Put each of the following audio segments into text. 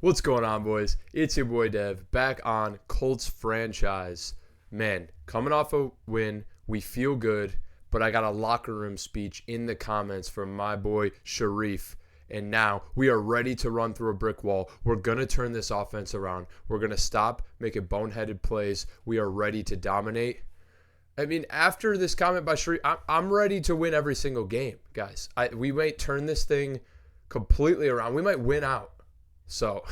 What's going on, boys? It's your boy Dev back on Colts franchise. Man, coming off a win, we feel good, but I got a locker room speech in the comments from my boy Shareef. And now we are ready to run through a brick wall. We're going to turn this offense around. We're going to stop making boneheaded plays. We are ready to dominate. I mean, after this comment by Shareef, I'm ready to win every single game, guys. We might turn this thing completely around. We might win out. So,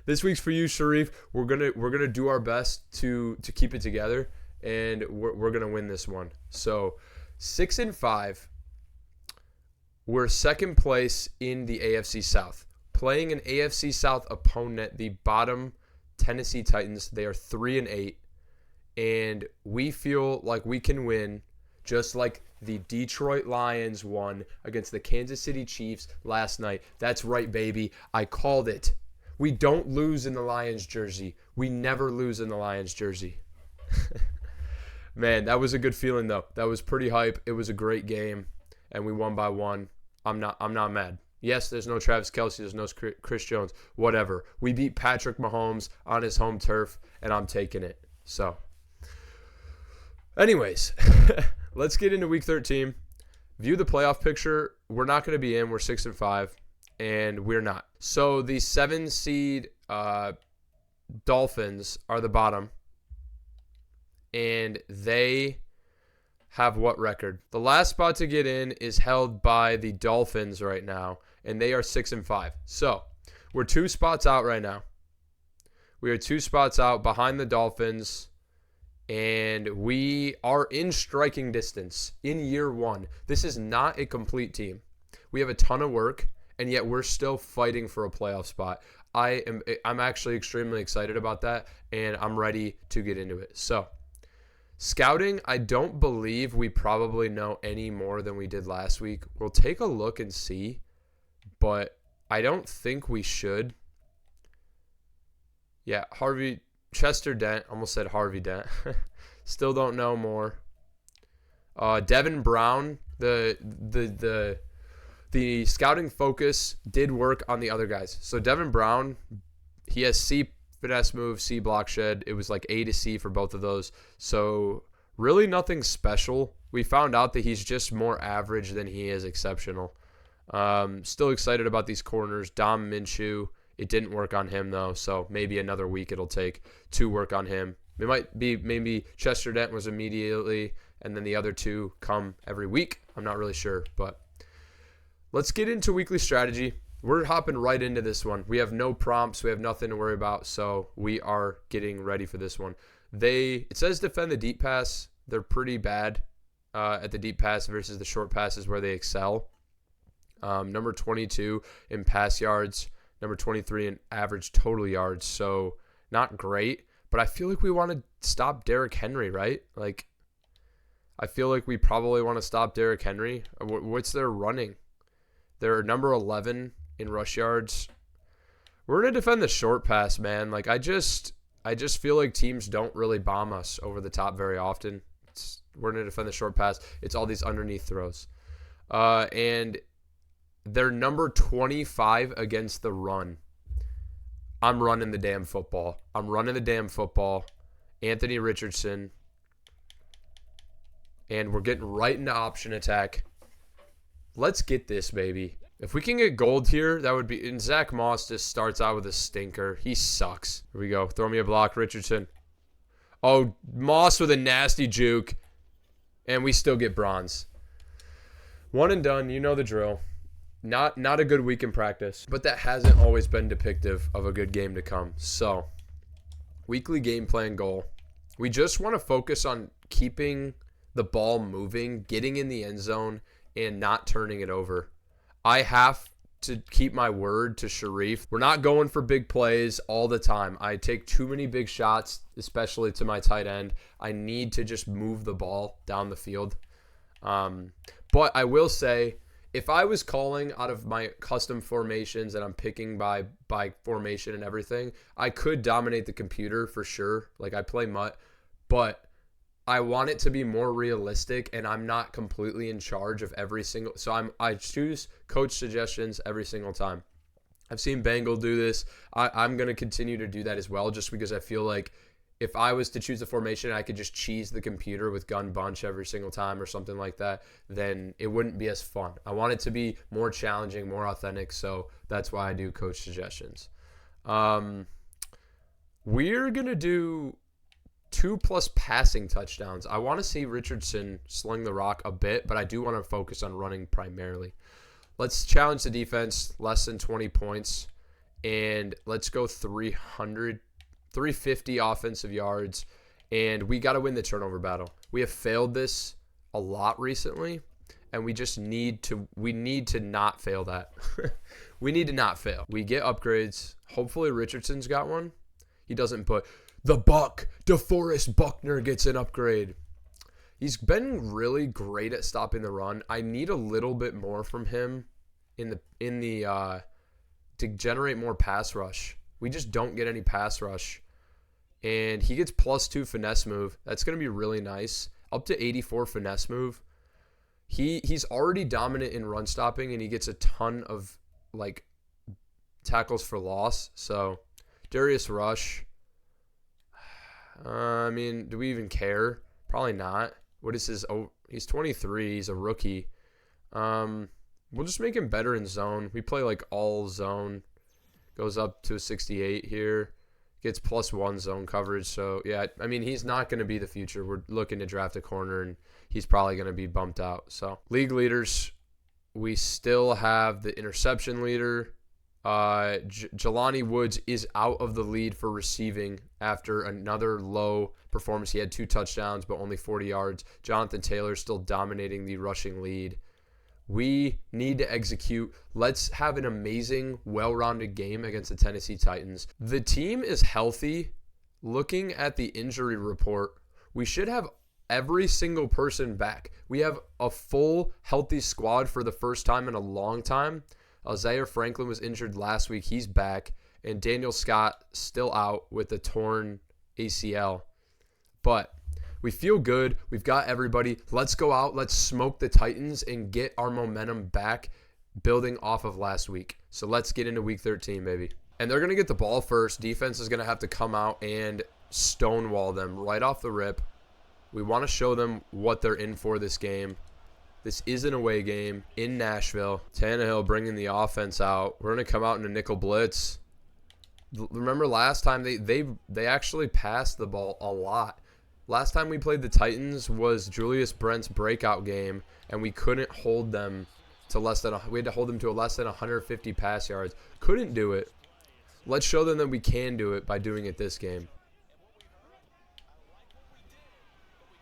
this week's for you, Shareef. We're gonna do our best to keep it together, and we're gonna win this one. So, 6-5. We're second place in the AFC South, playing an AFC South opponent, the bottom Tennessee Titans. They are 3-8, and we feel like we can win, just like the Detroit Lions won against the Kansas City Chiefs last night. That's right, baby. I called it. We don't lose in the Lions jersey. We never lose in the Lions jersey. Man, that was a good feeling, though. That was pretty hype. It was a great game, and we won by one. I'm not mad. Yes, there's no Travis Kelce. There's no Chris Jones. Whatever. We beat Patrick Mahomes on his home turf, and I'm taking it. So, anyways, let's get into Week 13. View the playoff picture. We're not going to be in. We're 6-5, and we're not. So the 7 seed Dolphins are the bottom, and they have what record? The last spot to get in is held by the Dolphins right now, and they are 6-5. So we're 2 spots out right now. We are 2 spots out behind the Dolphins. And we are in striking distance in year 1. This is not a complete team. We have a ton of work, and yet we're still fighting for a playoff spot. I'm actually extremely excited about that, and I'm ready to get into it. So, scouting, I don't believe we probably know any more than we did last week. We'll take a look and see, but I don't think we should. Yeah, Chester Dent, almost said Harvey Dent. Still don't know more. Devin Brown, the scouting focus did work on the other guys. So Devin Brown, he has C finesse move, C block shed. It was like A to C for both of those. So really nothing special. We found out that he's just more average than he is exceptional. Still excited about these corners. Dom Minshew. It didn't work on him, though, so maybe another week it'll take to work on him. It might be maybe Chester Dent was immediately, and then the other 2 come every week. I'm not really sure, but let's get into weekly strategy. We're hopping right into this one. We have no prompts. We have nothing to worry about, so we are getting ready for this one. It says defend the deep pass. They're pretty bad at the deep pass versus the short passes where they excel. Number 22 in pass yards. Number 23 in average total yards, so not great. But I feel like we want to stop Derrick Henry, right? Like, I feel like we probably want to stop Derrick Henry. What's their running? They're number 11 in rush yards. We're going to defend the short pass, man. Like, I just feel like teams don't really bomb us over the top very often. We're going to defend the short pass. It's all these underneath throws. And they're number 25 against the run. I'm running the damn football. Anthony Richardson. And we're getting right into option attack. Let's get this, baby. If we can get gold here, that would be... And Zach Moss just starts out with a stinker. He sucks. Here we go. Throw me a block, Richardson. Oh, Moss with a nasty juke. And we still get bronze. One and done. You know the drill. Not a good week in practice, but that hasn't always been depictive of a good game to come. So, weekly game plan goal. We just want to focus on keeping the ball moving, getting in the end zone, and not turning it over. I have to keep my word to Shareef. We're not going for big plays all the time. I take too many big shots, especially to my tight end. I need to just move the ball down the field. But I will say, if I was calling out of my custom formations and I'm picking by formation and everything, I could dominate the computer for sure. Like, I play Mutt, but I want it to be more realistic, and I'm not completely in charge of every single. So I choose coach suggestions every single time. I've seen Bengal do this. I'm going to continue to do that as well, just because I feel like if I was to choose a formation, I could just cheese the computer with gun bunch every single time or something like that, then it wouldn't be as fun. I want it to be more challenging, more authentic, so that's why I do coach suggestions. We're going to do 2+ passing touchdowns. I want to see Richardson sling the rock a bit, but I do want to focus on running primarily. Let's challenge the defense, less than 20 points, and let's go 350 offensive yards, and we got to win the turnover battle. We have failed this a lot recently, and we need to not fail that. We need to not fail. We get upgrades. Hopefully Richardson's got one. He doesn't put the Buck. DeForest Buckner gets an upgrade. He's been really great at stopping the run. I need a little bit more from him to generate more pass rush. We just don't get any pass rush. And he gets +2 finesse move. That's going to be really nice. Up to 84 finesse move. He's already dominant in run stopping, and he gets a ton of tackles for loss. So Darius Rush. Do we even care? Probably not. What is his? Oh, he's 23. He's a rookie. We'll just make him better in zone. We play all zone. Goes up to a 68 here. Gets +1 zone coverage. So, yeah, he's not going to be the future. We're looking to draft a corner, and he's probably going to be bumped out. So, league leaders, we still have the interception leader. Jelani Woods is out of the lead for receiving after another low performance. He had 2 touchdowns, but only 40 yards. Jonathan Taylor still dominating the rushing lead. We need to execute. Let's have an amazing, well-rounded game against the Tennessee Titans. The team is healthy. Looking at the injury report, we should have every single person back. We have a full, healthy squad for the first time in a long time. Zaire Franklin was injured last week. He's back. And Daniel Scott still out with a torn ACL. But we feel good. We've got everybody. Let's go out. Let's smoke the Titans and get our momentum back, building off of last week. So let's get into week 13, baby. And they're going to get the ball first. Defense is going to have to come out and stonewall them right off the rip. We want to show them what they're in for this game. This is an away game in Nashville. Tannehill bringing the offense out. We're going to come out in a nickel blitz. Remember last time they actually passed the ball a lot. Last time we played the Titans was Julius Brent's breakout game, and we couldn't hold them to we had to hold them to less than 150 pass yards. Couldn't do it. Let's show them that we can do it by doing it this game.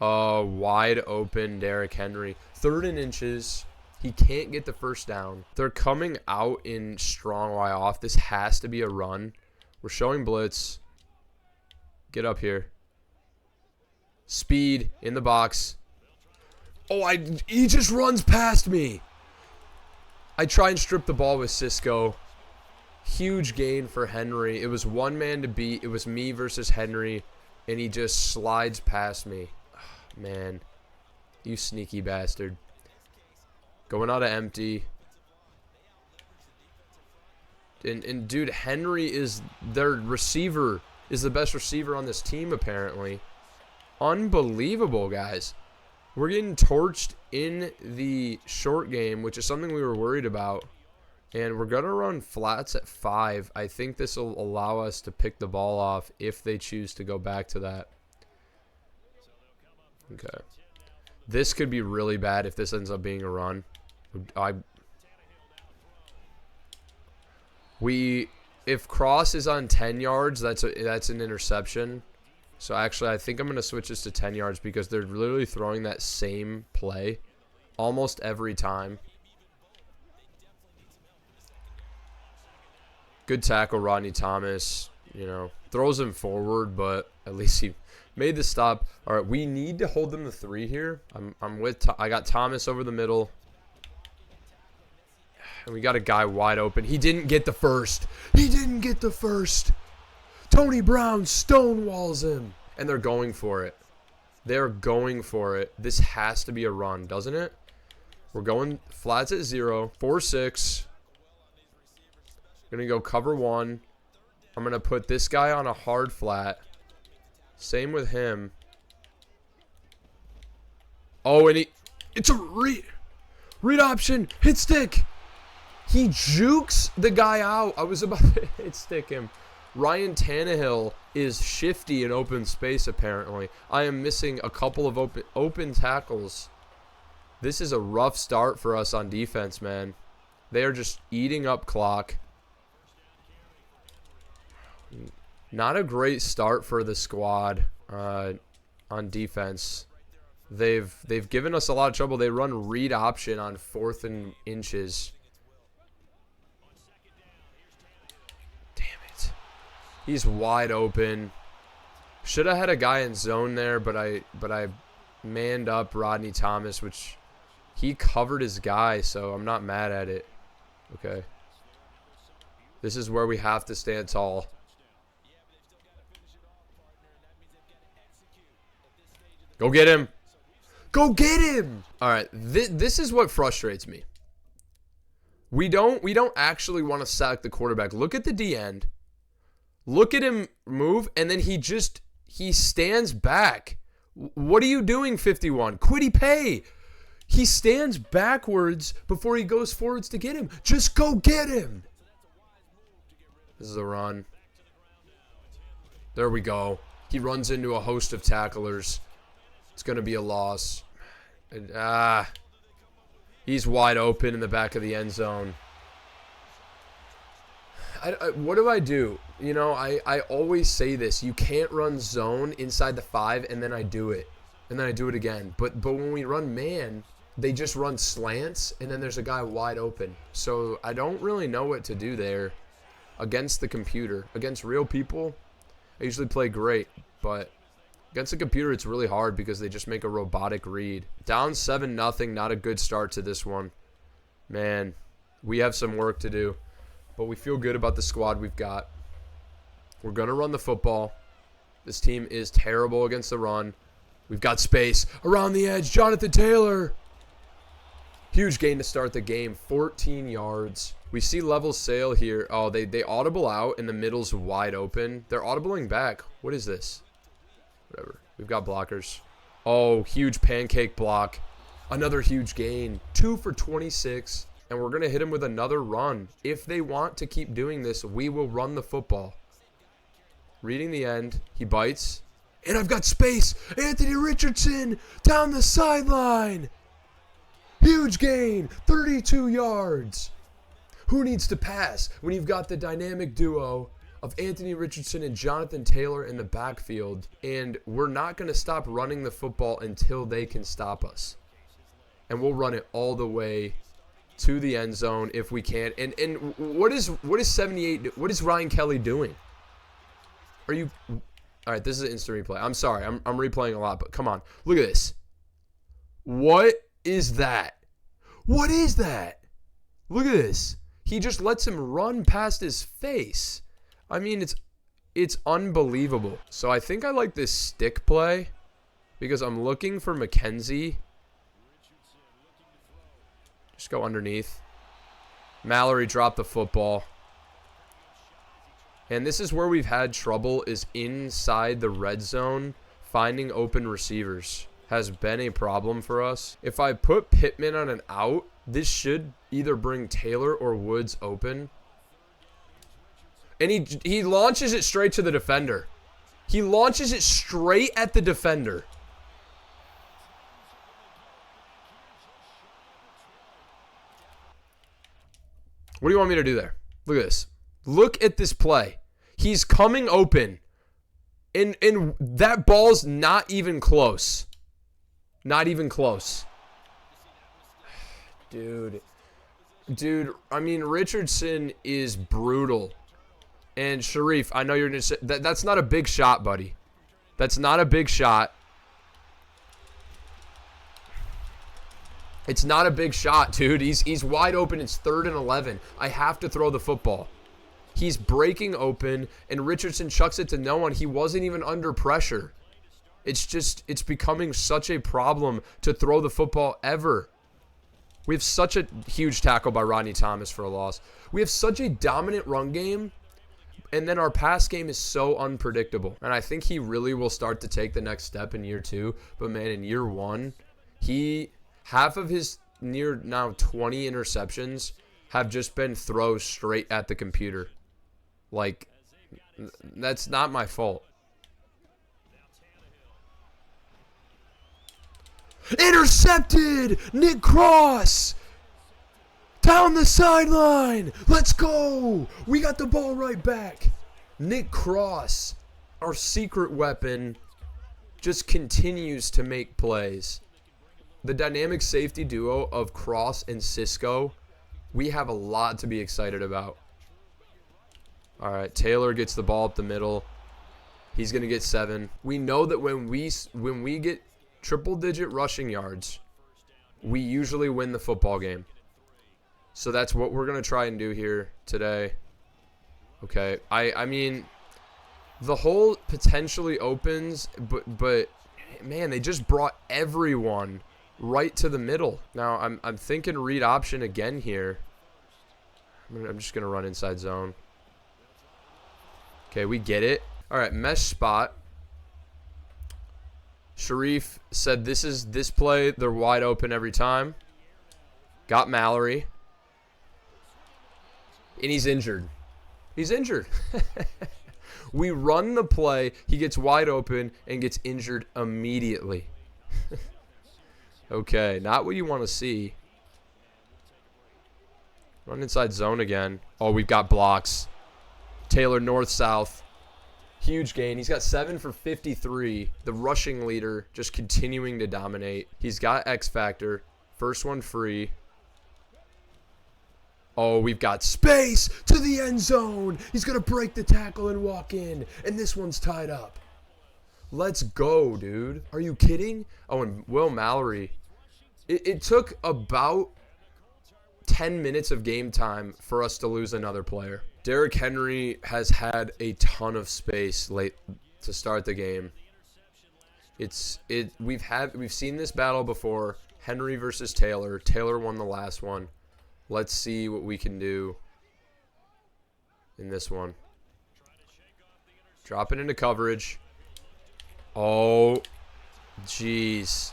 Wide open Derrick Henry. 3rd and inches. He can't get the first down. They're coming out in strong Y off. This has to be a run. We're showing blitz. Get up here. Speed in the box. He just runs past me. I try and strip the ball with Cisco. Huge gain for Henry. It was one man to beat. It was me versus Henry, and he just slides past me. Man, you sneaky bastard. Going out of empty. And dude, Henry is their receiver, is the best receiver on this team apparently. Unbelievable, guys. We're getting torched in the short game, which is something we were worried about. And we're going to run flats at 5. I think this will allow us to pick the ball off if they choose to go back to that. Okay. This could be really bad if this ends up being a run. If Cross is on 10 yards, that's an interception. So actually, I think I'm going to switch this to 10 yards because they're literally throwing that same play almost every time. Good tackle, Rodney Thomas. Throws him forward, but at least he made the stop. All right, we need to hold them to 3 here. I got Thomas over the middle. And we got a guy wide open. He didn't get the first. Tony Brown stonewalls him. And they're going for it. This has to be a run, doesn't it? We're going flats at 0. 4-6. Gonna go cover one. I'm gonna put this guy on a hard flat. Same with him. Oh, and it's a read option. Hit stick. He jukes the guy out. I was about to hit stick him. Ryan Tannehill is shifty in open space, apparently. I am missing a couple of open tackles. This is a rough start for us on defense, man. They are just eating up clock. Not a great start for the squad on defense. They've given us a lot of trouble. They run read option on 4th and inches. He's wide open. Should have had a guy in zone there, but I manned up Rodney Thomas, which he covered his guy, so I'm not mad at it. Okay. This is where we have to stand tall. Go get him. Go get him. All right, this is what frustrates me. We don't actually want to sack the quarterback. Look at the D end. Look at him move, and then he stands back. What are you doing, 51? Quiddy pay. He stands backwards before he goes forwards to get him. Just go get him. This is a run. There we go. He runs into a host of tacklers. It's going to be a loss. He's wide open in the back of the end zone. What do I do? You know, I always say this. You can't run zone inside the 5, and then I do it. And then I do it again. But when we run man, they just run slants, and then there's a guy wide open. So I don't really know what to do there against the computer. Against real people, I usually play great. But against the computer, it's really hard because they just make a robotic read. Down 7-0, not a good start to this one. Man, we have some work to do. But we feel good about the squad we've got. We're going to run the football. This team is terrible against the run. We've got space. Around the edge, Jonathan Taylor. Huge gain to start the game. 14 yards. We see level sail here. Oh, they audible out and the middle's wide open. They're audibling back. What is this? Whatever. We've got blockers. Oh, huge pancake block. Another huge gain. 2 for 26. And we're going to hit him with another run. If they want to keep doing this, we will run the football. Reading the end. He bites. And I've got space. Anthony Richardson down the sideline. Huge gain. 32 yards. Who needs to pass when you've got the dynamic duo of Anthony Richardson and Jonathan Taylor in the backfield? And we're not going to stop running the football until they can stop us. And we'll run it all the way to the end zone if we can. And what is 78? What is Ryan Kelly doing? Are you? All right, this is an instant replay. I'm sorry, I'm replaying a lot, but come on, look at this. What is that? What is that? Look at this. He just lets him run past his face. I mean, it's unbelievable. So I think I like this stick play because I'm looking for McKenzie. Just go underneath. Mallory dropped the football. And this is where we've had trouble, is inside the red zone. Finding open receivers has been a problem for us. If I put Pittman on an out, this should either bring Taylor or Woods open. And he launches it straight to the defender. He launches it straight at the defender. What do you want me to do there? Look at this. Look at this play. He's coming open. And that ball's not even close. Not even close. Dude, I mean, Richardson is brutal. And Shareef, I know you're going to say, that's not a big shot, buddy. That's not a big shot. It's not a big shot, dude. He's wide open. It's 3rd and 11. I have to throw the football. He's breaking open, and Richardson chucks it to no one. He wasn't even under pressure. It's becoming such a problem to throw the football ever. We have such a huge tackle by Rodney Thomas for a loss. We have such a dominant run game, and then our pass game is so unpredictable. And I think he really will start to take the next step in year 2. But, man, in year 1, half of his near now 20 interceptions have just been throws straight at the computer. Like, that's not my fault. Intercepted! Nick Cross! Down the sideline! Let's go! We got the ball right back. Nick Cross, our secret weapon, just continues to make plays. The dynamic safety duo of Cross and Cisco, we have a lot to be excited about. All right, Taylor gets the ball up the middle. He's going to get 7. We know that when we get triple-digit rushing yards, we usually win the football game. So that's what we're going to try and do here today. Okay, I mean, the hole potentially opens, but man, they just brought everyone right to the middle. Now, I'm thinking read option again here. I'm just going to run inside zone. Okay, we get it. All right, mesh spot. Shareef said this play, they're wide open every time. Got Mallory. And he's injured. He's injured. We run the play. He gets wide open and gets injured immediately. Okay, not what you want to see. Run inside zone again. Oh, we've got blocks. Taylor north-south. Huge gain. He's got 7 for 53. The rushing leader just continuing to dominate. He's got X Factor. First one free. Oh, we've got space to the end zone. He's going to break the tackle and walk in. And this one's tied up. Let's go, dude. Are you kidding? Oh, and Will Mallory. It took about 10 minutes of game time for us to lose another player. Derrick Henry has had a ton of space late to start the game. We've seen this battle before. Henry versus Taylor. Taylor won the last one. Let's see what we can do in this one. Drop it into coverage. Oh, jeez.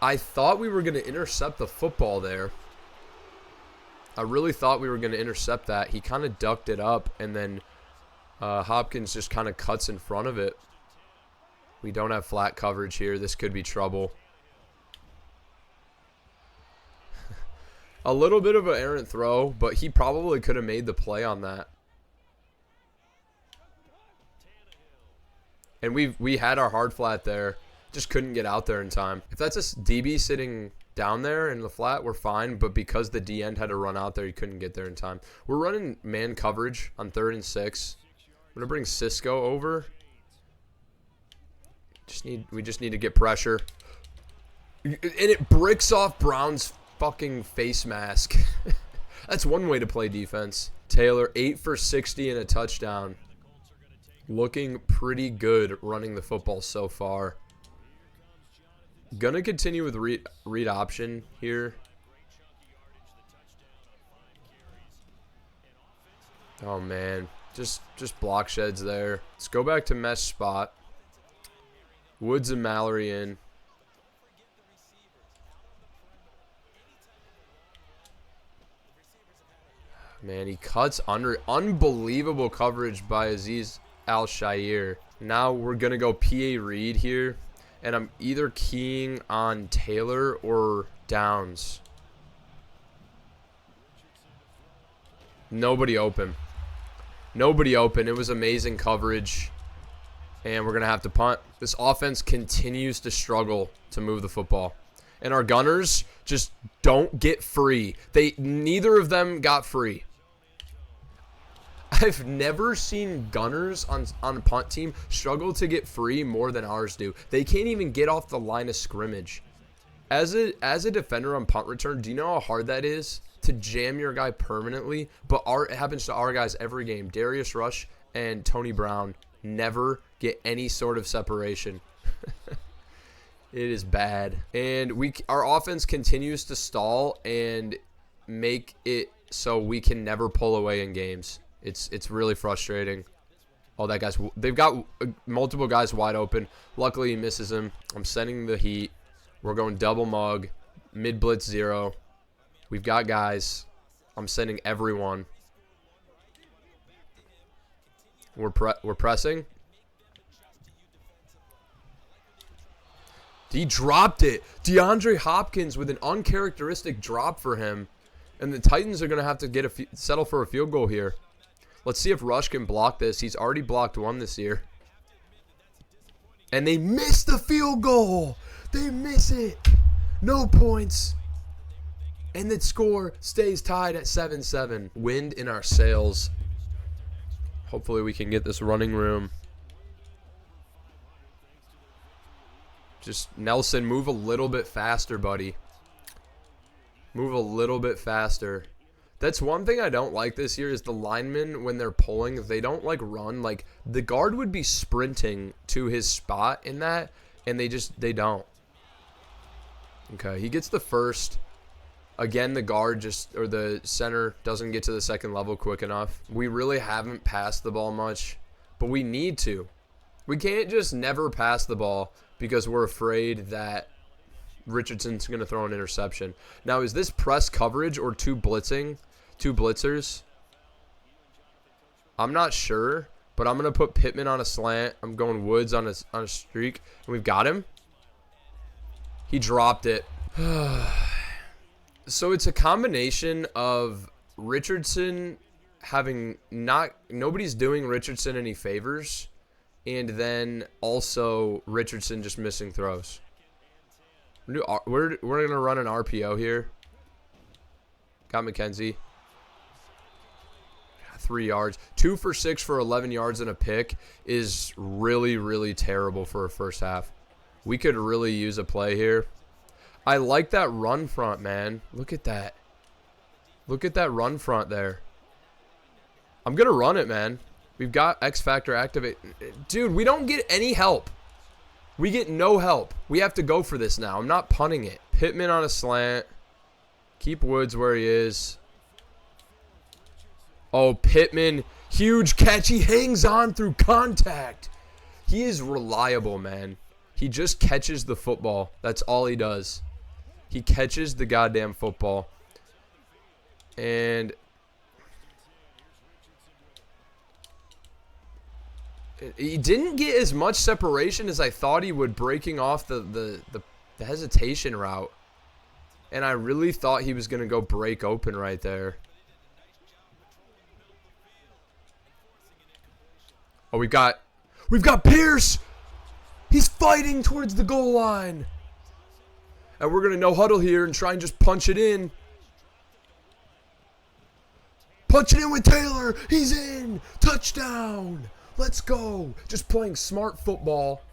I thought we were going to intercept the football there. I really thought we were going to intercept that. He kind of ducked it up, and then Hopkins just kind of cuts in front of it. We don't have flat coverage here. This could be trouble. A little bit of an errant throw, but he probably could have made the play on that. And we had our hard flat there. Just couldn't get out there in time. If that's a DB sitting down there in the flat, we're fine. But because the D end had to run out there, he couldn't get there in time. We're running man coverage on 3rd and 6. I'm going to bring Cisco over. We just need to get pressure. And it bricks off Brown's fucking face mask. That's one way to play defense. Taylor, 8 for 60 and a touchdown. Looking pretty good running the football so far. Gonna continue with read option here. Oh man, just block sheds there. Let's go back to mesh spot. Woods and Mallory in. Man, he cuts under. Unbelievable coverage by Aziz Al-Shair. Now we're going to go PA read here. And I'm either keying on Taylor or Downs. Nobody open. Nobody open. It was amazing coverage. And we're going to have to punt. This offense continues to struggle to move the football. And our gunners just don't get free. Neither of them got free. I've never seen gunners on a punt team struggle to get free more than ours do. They can't even get off the line of scrimmage. As a defender on punt return, do you know how hard that is to jam your guy permanently? But it happens to our guys every game. Darius Rush and Tony Brown never get any sort of separation. It is bad. And our offense continues to stall and make it so we can never pull away in games. It's really frustrating. Oh, they've got multiple guys wide open. Luckily, he misses him. I'm sending the heat. We're going double mug, mid blitz 0. We've got guys. I'm sending everyone. We're pressing. He dropped it. DeAndre Hopkins with an uncharacteristic drop for him. And the Titans are going to have to settle for a field goal here. Let's see if Rush can block this. He's already blocked one this year. And they miss the field goal. They miss it. No points. And the score stays tied at 7-7. Wind in our sails. Hopefully we can get this running room. Just Nelson, move a little bit faster, buddy. Move a little bit faster. That's one thing I don't like this year is the linemen, when they're pulling, they don't like run. Like the guard would be sprinting to his spot in that, and they don't. Okay, he gets the first. Again, the guard or the center doesn't get to the second level quick enough. We really haven't passed the ball much, but we need to. We can't just never pass the ball because we're afraid that Richardson's going to throw an interception. Now, is this press coverage or two blitzers? I'm not sure, but I'm going to put Pittman on a slant. I'm going Woods on a streak, and we've got him. He dropped it. So it's a combination of Richardson nobody's doing Richardson any favors, and then also Richardson just missing throws. We're going to run an RPO here. Got McKenzie. 3 yards. 2 for 6 for 11 yards and a pick is really, really terrible for a first half. We could really use a play here. I like that run front, man. Look at that. Look at that run front there. I'm going to run it, man. We've got X Factor activate. Dude, we don't get any help. We get no help. We have to go for this now. I'm not punting it. Pittman on a slant. Keep Woods where he is. Oh, Pittman. Huge catch. He hangs on through contact. He is reliable, man. He just catches the football. That's all he does. He catches the goddamn football. And he didn't get as much separation as I thought he would, breaking off the hesitation route. And I really thought he was going to go break open right there. Oh, we've got Pierce. He's fighting towards the goal line. And we're going to no huddle here and try and just punch it in. Punch it in with Taylor. He's in. Touchdown. Let's go. Just playing smart football.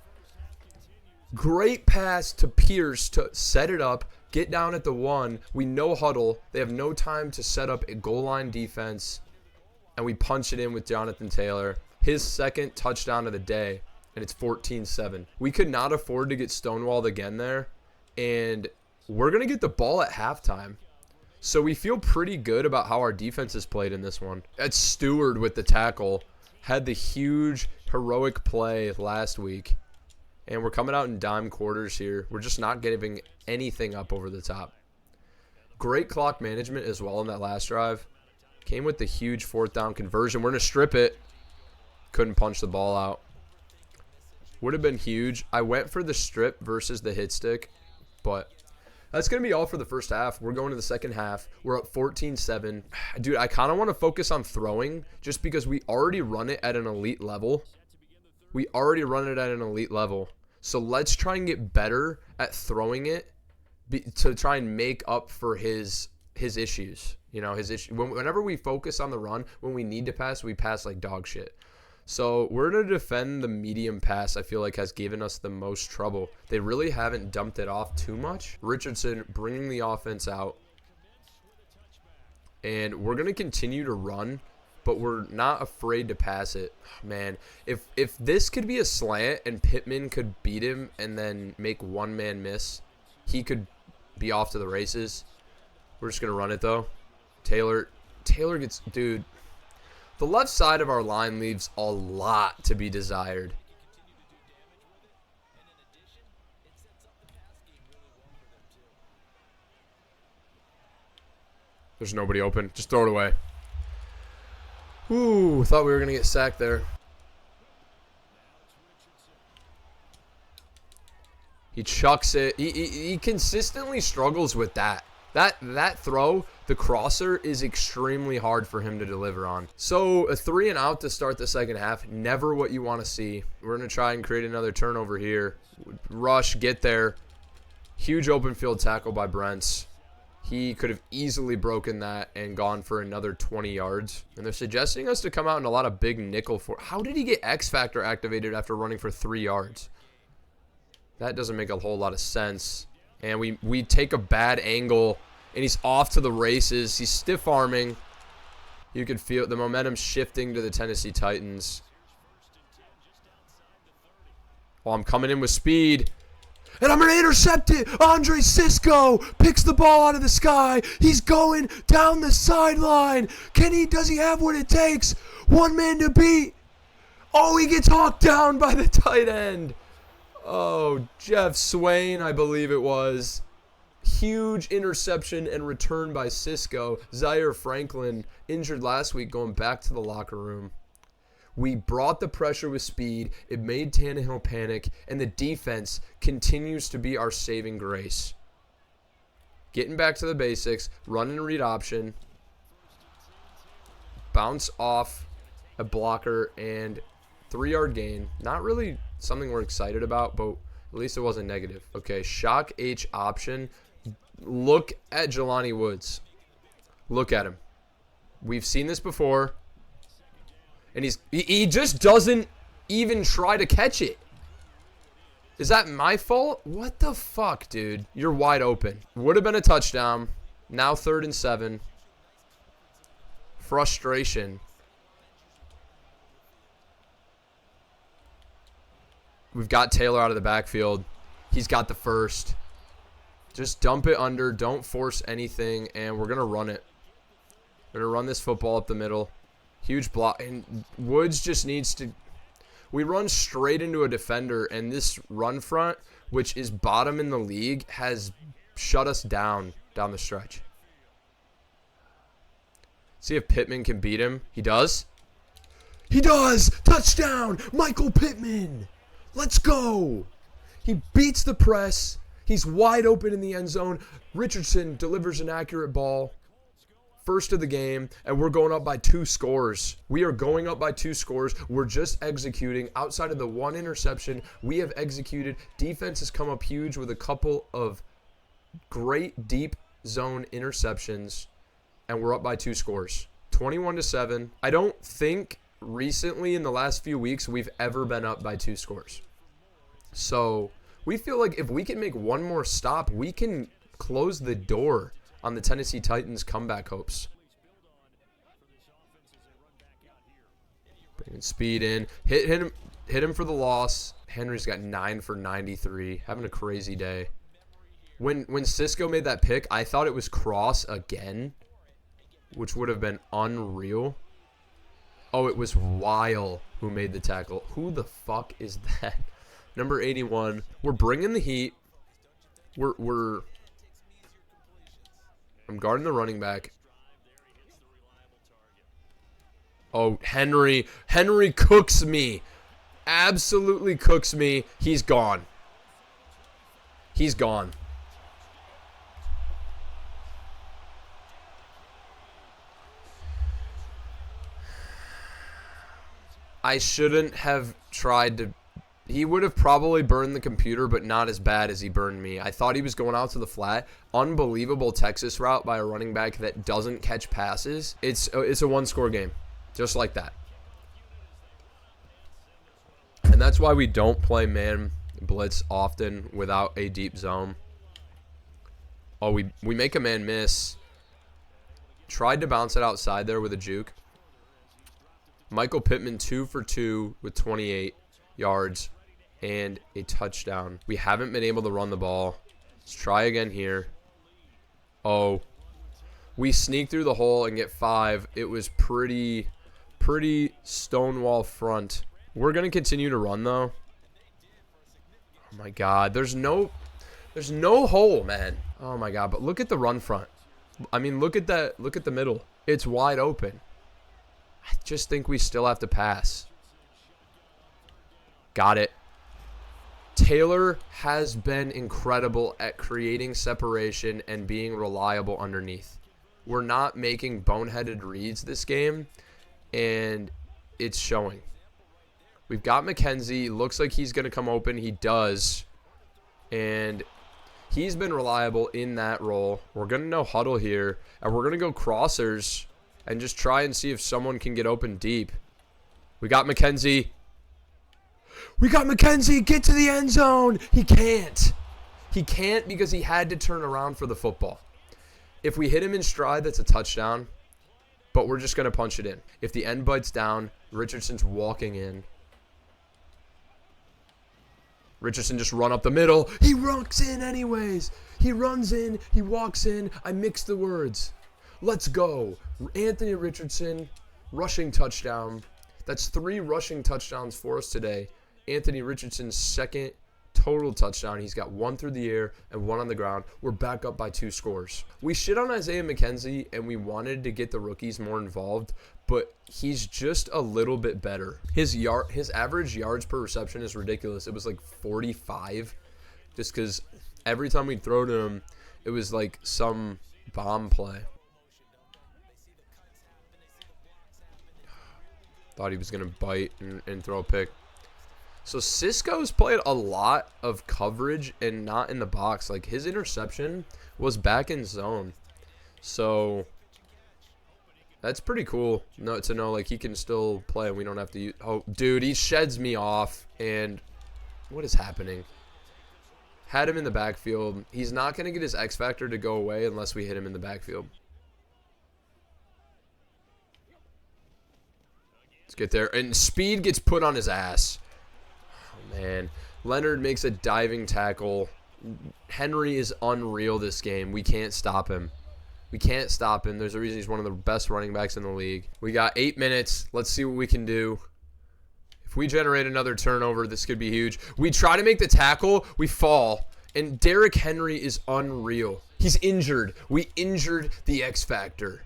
Great pass to Pierce to set it up. Get down at the 1. We no huddle. They have no time to set up a goal line defense. And we punch it in with Jonathan Taylor. His second touchdown of the day. And it's 14-7. We could not afford to get stonewalled again there. And we're going to get the ball at halftime. So we feel pretty good about how our defense has played in this one. It's Stewart with the tackle. Had the huge heroic play last week. And we're coming out in dime quarters here. We're just not giving anything up over the top. Great clock management as well in that last drive. Came with the huge 4th down conversion. We're going to strip it. Couldn't punch the ball out. Would have been huge. I went for the strip versus the hit stick. But that's going to be all for the first half. We're going to the second half. We're up 14-7. Dude, I kind of want to focus on throwing just because we already run it at an elite level. So let's try and get better at throwing it to try and make up for his issues. You know, his issue. Whenever we focus on the run, when we need to pass, we pass like dog shit. So we're going to defend the medium pass, I feel like has given us the most trouble. They really haven't dumped it off too much. Richardson bringing the offense out. And we're going to continue to run but we're not afraid to pass it. Man, if this could be a slant and Pittman could beat him and then make one man miss, he could be off to the races. We're just going to run it, though. Taylor gets... Dude, the left side of our line leaves a lot to be desired. There's nobody open. Just throw it away. Ooh, thought we were going to get sacked there. He chucks it. He consistently struggles with that. That throw, the crosser, is extremely hard for him to deliver on. So a 3 and out to start the second half. Never what you want to see. We're going to try and create another turnover here. Rush, get there. Huge open field tackle by Brents. He could have easily broken that and gone for another 20 yards. And they're suggesting us to come out in a lot of big nickel for. How did he get X Factor activated after running for 3 yards? That doesn't make a whole lot of sense. And we take a bad angle, and he's off to the races. He's stiff-arming. You can feel the momentum shifting to the Tennessee Titans. Oh, I'm coming in with speed. And I'm going to intercept it. Andre Cisco picks the ball out of the sky. He's going down the sideline. Does he have what it takes? One man to beat. Oh, he gets hawked down by the tight end. Oh, Jeff Swain, I believe it was. Huge interception and return by Cisco. Zaire Franklin, injured last week, going back to the locker room. We brought the pressure with speed. It made Tannehill panic, and the defense continues to be our saving grace. Getting back to the basics, run and read option, bounce off a blocker, and 3-yard gain. Not really something we're excited about, but at least it wasn't negative. Okay, shock H option. Look at Jelani Woods. Look at him. We've seen this before. And he just doesn't even try to catch it. Is that my fault? What the fuck, dude? You're wide open. Would have been a touchdown. Now 3rd and 7. Frustration. We've got Taylor out of the backfield. He's got the first. Just dump it under. Don't force anything. And we're going to run it. We're going to run this football up the middle. Huge block. And Woods just needs to... We run straight into a defender. And this run front, which is bottom in the league, has shut us down the stretch. See if Pittman can beat him. He does. He does! Touchdown! Michael Pittman! Let's go! He beats the press. He's wide open in the end zone. Richardson delivers an accurate ball. First of the game, and we're going up by 2 scores. We are going up by 2 scores. We're just executing. Outside of the 1 interception, we have executed. Defense has come up huge with a couple of great deep zone interceptions, and we're up by 2 scores. 21-7. I don't think recently in the last few weeks we've ever been up by 2 scores. So we feel like if we can make one more stop, we can close the door on the Tennessee Titans' comeback hopes. Bringing speed in. Hit him for the loss. Henry's got 9 for 93. Having a crazy day. When Cisco made that pick, I thought it was cross again, which would have been unreal. Oh, it was Weil who made the tackle. Who the fuck is that? Number 81. We're bringing the heat. I'm guarding the running back. Oh, Henry. Henry cooks me. Absolutely cooks me. He's gone. He's gone. I shouldn't have tried to... He would have probably burned the computer, but not as bad as he burned me. I thought he was going out to the flat. Unbelievable Texas route by a running back that doesn't catch passes. It's a one-score game, just like that. And that's why we don't play man blitz often without a deep zone. Oh, we make a man miss. Tried to bounce it outside there with a juke. Michael Pittman 2 for 2 with 28 yards and a touchdown. We haven't been able to run the ball. Let's try again here. Oh, we sneak through the hole and get 5. It was pretty stonewall front. We're going to continue to run, though. Oh, my God. There's no hole, man. Oh, my God. But look at the run front. I mean, look at that. Look at the middle. It's wide open. I just think we still have to pass. Got it. Taylor has been incredible at creating separation and being reliable underneath. We're not making boneheaded reads this game, and it's showing. We've got McKenzie. Looks like he's going to come open. He does. And he's been reliable in that role. We're going to no huddle here, and we're going to go crossers and just try and see if someone can get open deep. We got McKenzie. We got McKenzie. Get to the end zone. He can't. He can't because he had to turn around for the football. If we hit him in stride, that's a touchdown. But we're just going to punch it in. If the end bites down, Richardson's walking in. Richardson just run up the middle. He runs in anyways. He runs in. He walks in. I mixed the words. Let's go. Anthony Richardson, rushing touchdown. That's 3 rushing touchdowns for us today. Anthony Richardson's second total touchdown. He's got 1 through the air and 1 on the ground. We're back up by 2 scores. We shit on Isaiah McKenzie, and we wanted to get the rookies more involved, but he's just a little bit better. His average yards per reception is ridiculous. It was like 45, just because every time we'd throw to him, it was like some bomb play. Thought he was going to bite and throw a pick. So Cisco's played a lot of coverage and not in the box. Like, his interception was back in zone. So that's pretty cool to know, like, he can still play and we don't have to use... Oh, dude, he sheds me off. And what is happening? Had him in the backfield. He's not going to get his X factor to go away unless we hit him in the backfield. Let's get there. And speed gets put on his ass. Oh, man. Leonard makes a diving tackle. Henry is unreal this game. We can't stop him. We can't stop him. There's a reason he's one of the best running backs in the league. We got 8 minutes. Let's see what we can do. If we generate another turnover, this could be huge. We try to make the tackle. We fall. And Derrick Henry is unreal. He's injured. We injured the X factor.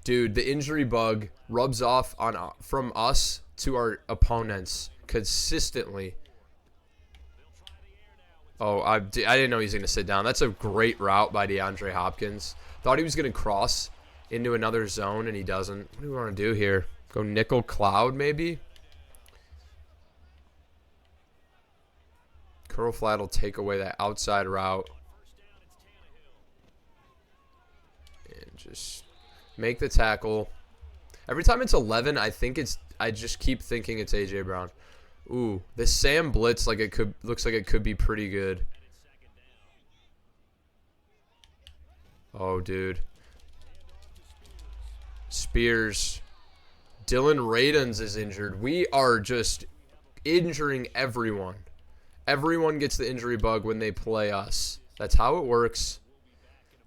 Dude, the injury bug rubs off on from us to our opponents consistently. Oh, I didn't know he was going to sit down. That's a great route by DeAndre Hopkins. Thought he was going to cross into another zone, and he doesn't. What do we want to do here? Go nickel cloud, maybe? Curl flat will take away that outside route. And just make the tackle. Every time it's 11, I just keep thinking it's A.J. Brown. Ooh, this Sam blitz looks like it could be pretty good. Oh, dude. Spears. Dylan Radens is injured. We are just injuring everyone. Everyone gets the injury bug when they play us. That's how it works.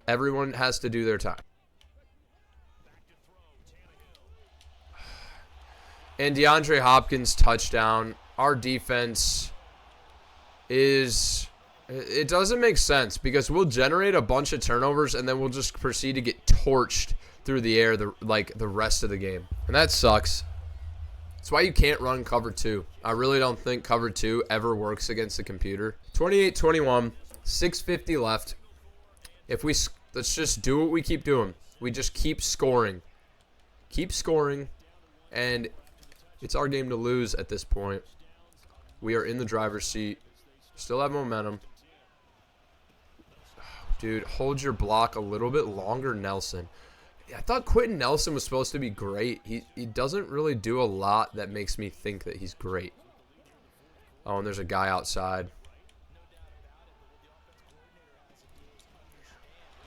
Everyone has to do their time. And DeAndre Hopkins touchdown. Our defense is... It doesn't make sense because we'll generate a bunch of turnovers and then we'll just proceed to get torched through the air the rest of the game. And that sucks. That's why you can't run cover 2. I really don't think cover 2 ever works against the computer. 28-21, 6:50 left. Let's just do what we keep doing. We just keep scoring. Keep scoring. And it's our game to lose at this point. We are in the driver's seat. Still have momentum. Dude, hold your block a little bit longer, Nelson. I thought Quentin Nelson was supposed to be great. He doesn't really do a lot that makes me think that he's great. Oh, and there's a guy outside.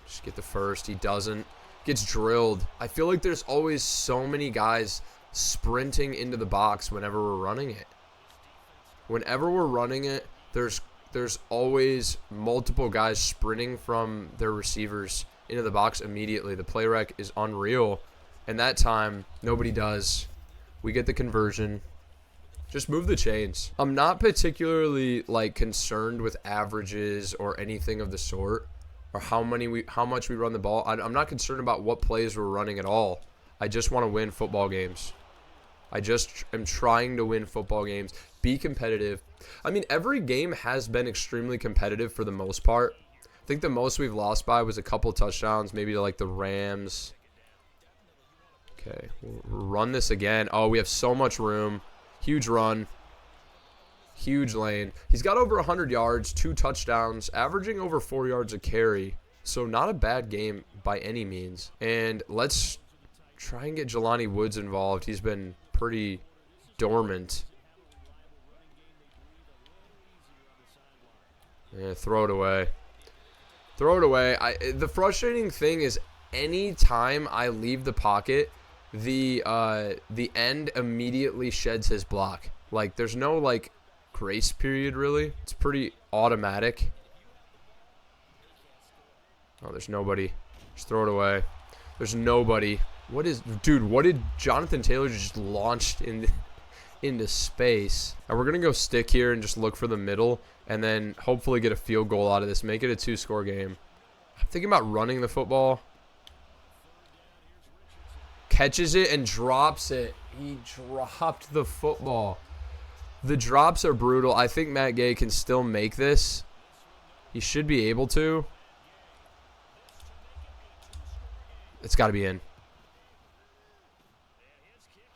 Just get the first. He doesn't. gets drilled. I feel like there's always so many guys sprinting into the box whenever we're running it. Whenever we're running it, there's always multiple guys sprinting from their receivers into the box immediately. The play rec is unreal. And that time, nobody does. We get the conversion. Just move the chains. I'm not particularly like concerned with averages or anything of the sort, or how much we run the ball. I'm not concerned about what plays we're running at all. I just want to win football games. I just am trying to win football games, be competitive. I mean, every game has been extremely competitive for the most part. I think the most we've lost by was a couple touchdowns, maybe to like the Rams. Okay, we'll run this again. Oh, we have so much room. Huge run. Huge lane. He's got over 100 yards, 2 touchdowns, averaging over 4 yards a carry. So not a bad game by any means. And let's try and get Jelani Woods involved. He's been pretty dormant. Yeah, throw it away. Throw it away. The frustrating thing is any time I leave the pocket, the end immediately sheds his block. Like, there's no, like, grace period, really. It's pretty automatic. Oh, there's nobody. Just throw it away. There's nobody. What did Jonathan Taylor just launched into space? And we're going to go stick here and just look for the middle and then hopefully get a field goal out of this. Make it a 2-score game. I'm thinking about running the football. Catches it and drops it. He dropped the football. The drops are brutal. I think Matt Gay can still make this. He should be able to. It's got to be in.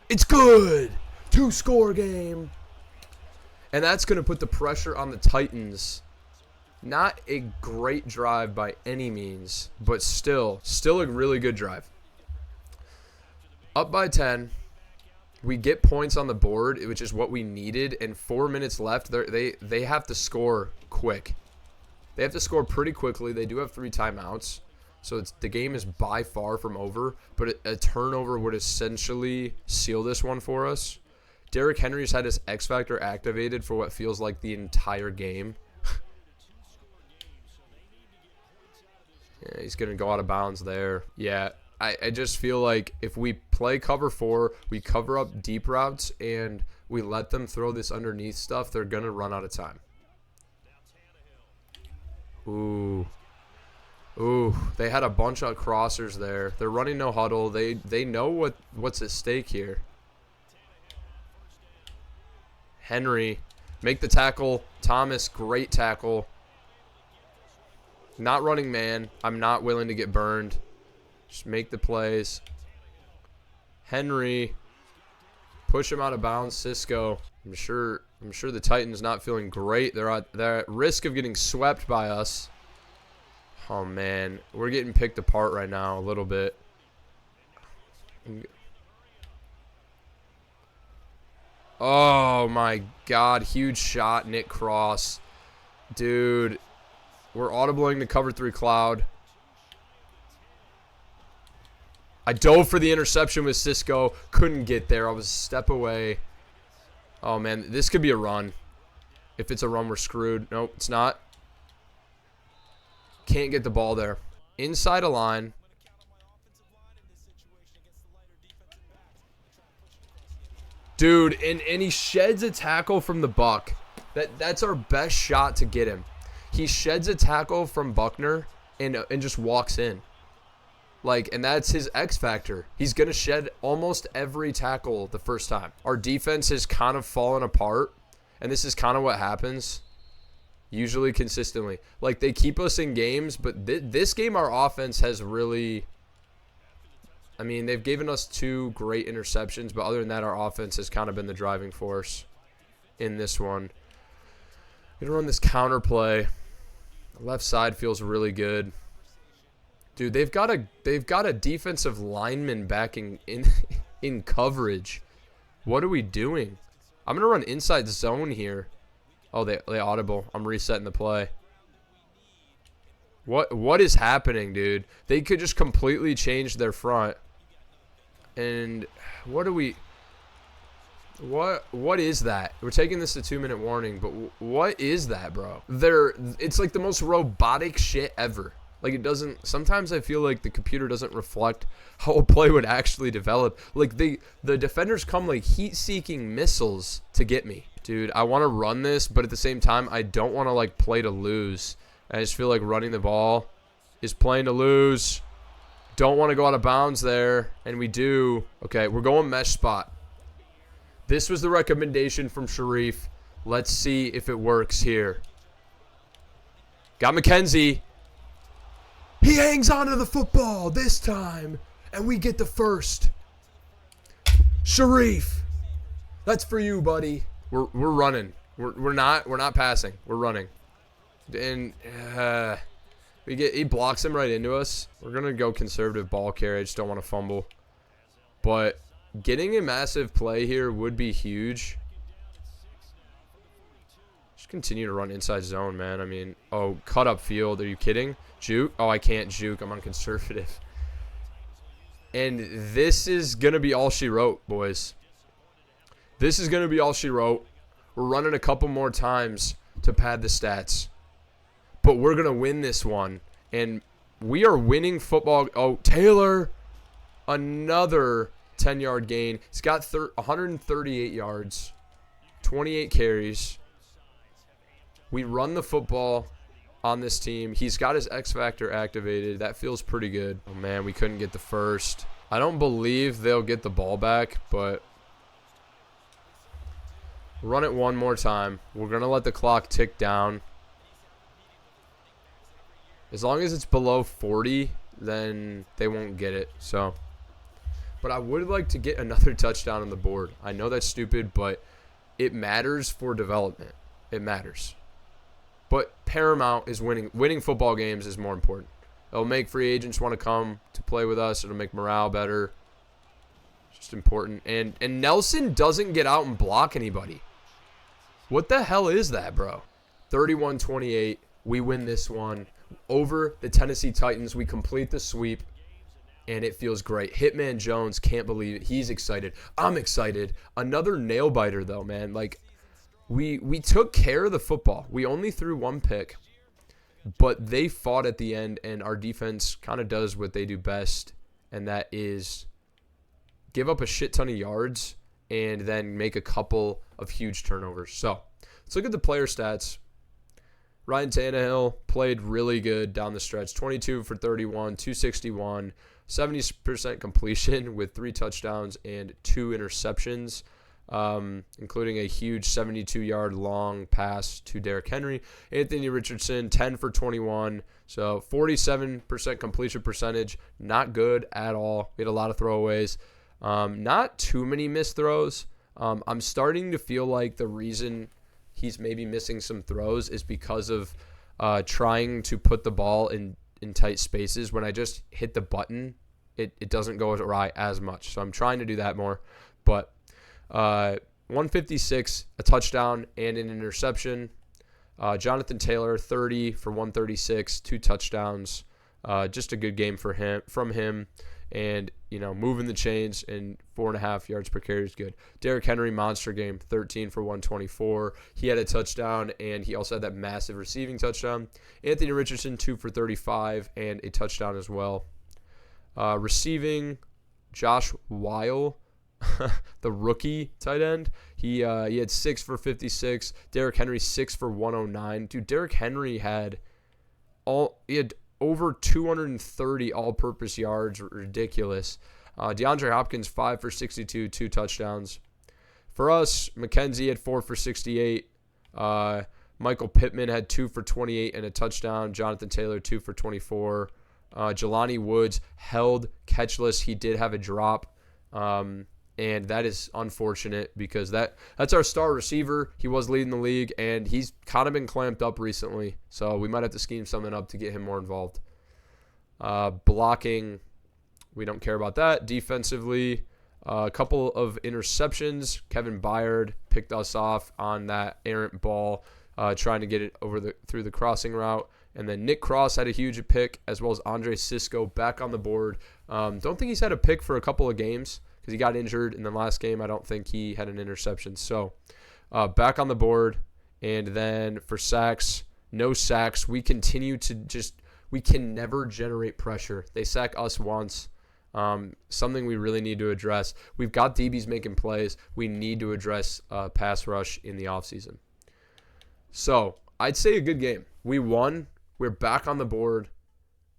It's good. 2-score game. And that's going to put the pressure on the Titans. Not a great drive by any means, but still a really good drive. Up by 10. We get points on the board, which is what we needed, and 4 minutes left. They have to score quick. They have to score pretty quickly. They do have 3 timeouts, so the game is by far from over, but a turnover would essentially seal this one for us. Derrick Henry's had his X Factor activated for what feels like the entire game. Yeah, he's going to go out of bounds there. Yeah, I just feel like if we play cover 4, we cover up deep routes, and we let them throw this underneath stuff, they're going to run out of time. Ooh. Ooh, they had a bunch of crossers there. They're running no huddle. They know what's at stake here. Henry, make the tackle. Thomas, great tackle. Not running man. I'm not willing to get burned. Just make the plays. Henry, push him out of bounds. Cisco, I'm sure the Titans not feeling great. They're at risk of getting swept by us. Oh man, we're getting picked apart right now a little bit. Oh my God, huge shot, Nick Cross. Dude, we're audibling to cover 3 cloud. I dove for the interception with Cisco. Couldn't get there. I was a step away. Oh man, this could be a run. If it's a run, we're screwed. Nope, it's not. Can't get the ball there. Inside a line. Dude, and he sheds a tackle from the Buck. That's our best shot to get him. He sheds a tackle from Buckner and just walks in. And that's his X factor. He's going to shed almost every tackle the first time. Our defense has kind of fallen apart, and this is kind of what happens usually consistently. They keep us in games, but this game our offense has really... I mean, they've given us 2 great interceptions, but other than that, our offense has kind of been the driving force in this one. We're going to run this counter play. The left side feels really good. Dude, they've got a defensive lineman back in coverage. What are we doing? I'm going to run inside zone here. Oh, they audible. I'm resetting the play. What is happening, dude? They could just completely change their front. And what do we... What is that? We're taking this to 2-minute warning, but what is that, bro? It's like the most robotic shit ever. Like, it doesn't... Sometimes I feel like the computer doesn't reflect how a play would actually develop. Like, the defenders come like heat-seeking missiles to get me. Dude, I want to run this, but at the same time, I don't want to, like, play to lose. I just feel like running the ball is playing to lose. Don't want to go out of bounds there, and we do. Okay, we're going mesh spot. This was the recommendation from Shareef. Let's see if it works here. Got McKenzie. He hangs on to the football this time, and we get the first. Shareef, that's for you, buddy. We're running. We're not passing. We're running. And he blocks him right into us. We're gonna go conservative ball carry. I just don't want to fumble. But getting a massive play here would be huge. Just continue to run inside zone, man. I mean, oh, cut up field. Are you kidding? Juke? Oh, I can't juke. I'm on conservative. And this is going to be all she wrote, boys. This is going to be all she wrote. We're running a couple more times to pad the stats. But we're going to win this one. And we are winning football. Oh, Taylor. Another 10-yard gain. He's got 138 yards. 28 carries. We run the football on this team. He's got his X Factor activated. That feels pretty good. Oh, man, we couldn't get the first. I don't believe they'll get the ball back, but run it one more time. We're going to let the clock tick down. As long as it's below 40, then they won't get it. So, but I would like to get another touchdown on the board. I know that's stupid, but it matters for development. It matters. But paramount is winning. Winning football games is more important. It'll make free agents want to come to play with us. It'll make morale better. It's just important. And Nelson doesn't get out and block anybody. What the hell is that, bro? 31-28. We win this one. Over the Tennessee Titans. We complete the sweep. And it feels great. Hitman Jones, can't believe it. He's excited. I'm excited. Another nail biter, though, man. Like, we took care of the football. We only threw one pick, but they fought at the end, and our defense kind of does what they do best, and that is give up a shit ton of yards and then make a couple of huge turnovers. So let's look at the player stats. Ryan Tannehill played really good down the stretch. 22 for 31, 261, 70% completion with 3 touchdowns and 2 interceptions. Including a huge 72-yard long pass to Derrick Henry. Anthony Richardson, 10 for 21, so 47% completion percentage. Not good at all. We had a lot of throwaways. Not too many missed throws. I'm starting to feel like the reason he's maybe missing some throws is because of trying to put the ball in tight spaces. When I just hit the button, it doesn't go right as much. So I'm trying to do that more. But 156, a touchdown and an interception. Jonathan Taylor, 30 for 136, 2 touchdowns. Just a good game from him. And, moving the chains and 4.5 yards per carry is good. Derrick Henry, monster game, 13 for 124. He had a touchdown, and he also had that massive receiving touchdown. Anthony Richardson, 2 for 35, and a touchdown as well. Receiving, Josh Weil, the rookie tight end. He had 6 for 56. Derrick Henry, 6 for 109. Dude, Derrick Henry had over 230 all-purpose yards. Ridiculous. DeAndre Hopkins, 5 for 62, 2 touchdowns. For us, McKenzie had 4 for 68. Michael Pittman had 2 for 28 and a touchdown. Jonathan Taylor, 2 for 24. Jelani Woods held catchless. He did have a drop. And that is unfortunate because that's our star receiver. He was leading the league, and he's kind of been clamped up recently. So we might have to scheme something up to get him more involved. Blocking, we don't care about that. Defensively, a couple of interceptions. Kevin Byard picked us off on that errant ball, trying to get it through the crossing route. And then Nick Cross had a huge pick, as well as Andre Cisco back on the board. Don't think he's had a pick for a couple of games because he got injured in the last game. I don't think he had an interception. So back on the board. And then for sacks, no sacks. We continue to we can never generate pressure. They sack us once. Something we really need to address. We've got DBs making plays. We need to address pass rush in the offseason. So I'd say a good game. We won. We're back on the board.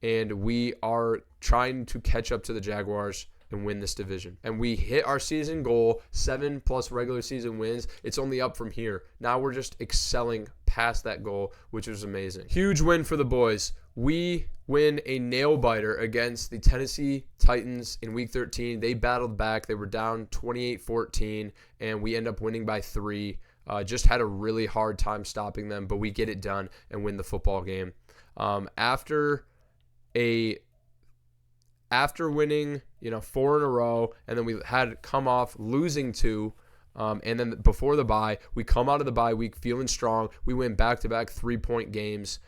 And we are trying to catch up to the Jaguars and win this division. And we hit our season goal, 7+ regular season wins. It's only up from here. Now we're just excelling past that goal, which was amazing. Huge win for the boys. We win a nail-biter against the Tennessee Titans in Week 13. They battled back. They were down 28-14, and we end up winning by 3. Just had a really hard time stopping them, but we get it done and win the football game. After winning, 4 in a row, and then we had come off losing 2, and then before the bye, we come out of the bye week feeling strong. We win back-to-back 3-point games.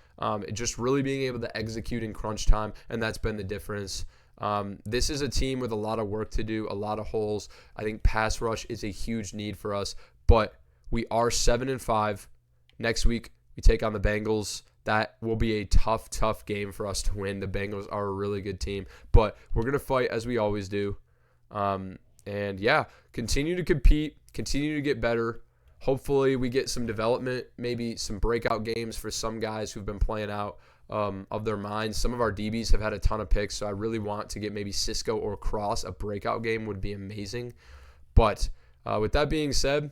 Just really being able to execute in crunch time, and that's been the difference. This is a team with a lot of work to do, a lot of holes. I think pass rush is a huge need for us, but we are 7-5. Next week, we take on the Bengals. That will be a tough game for us to win. The Bengals are a really good team, but we're going to fight as we always do. And yeah, continue to compete, continue to get better. Hopefully we get some development, maybe some breakout games for some guys who've been playing out of their minds. Some of our DBs have had a ton of picks, so I really want to get maybe Cisco or Cross. A breakout game would be amazing. But with that being said,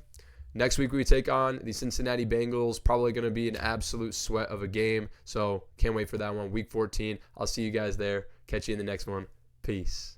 next week we take on the Cincinnati Bengals. Probably going to be an absolute sweat of a game, so can't wait for that one. Week 14. I'll see you guys there. Catch you in the next one. Peace.